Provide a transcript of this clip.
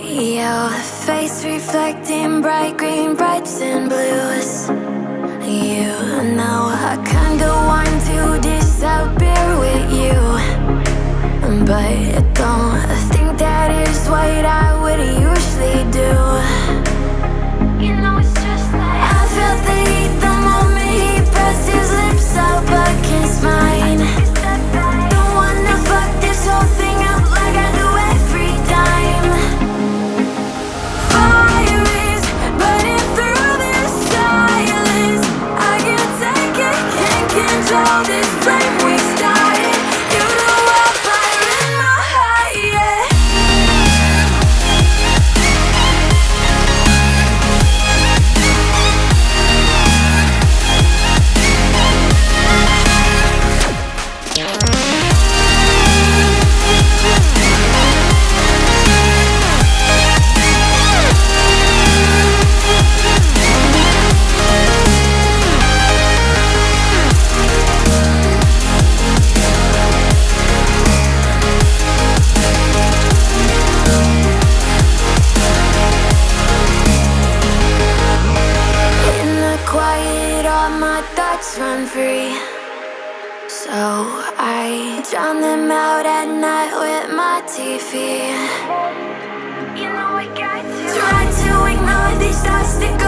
Your face reflecting bright green, reds and blues. You know I kinda want to disappear with you, but don't think that is what I would usually do. You know it's just like I felt the heat the moment he pressed his lips up against mine. Don't wanna fuck this whole thing up like I do every time. Fire is burning through this silence. I can't take it, can't control this flame we started. You know I'll fire in my heart, yeah. Run free, so I drown them out at night with my TV. You know I got to try to ignore these thoughts that go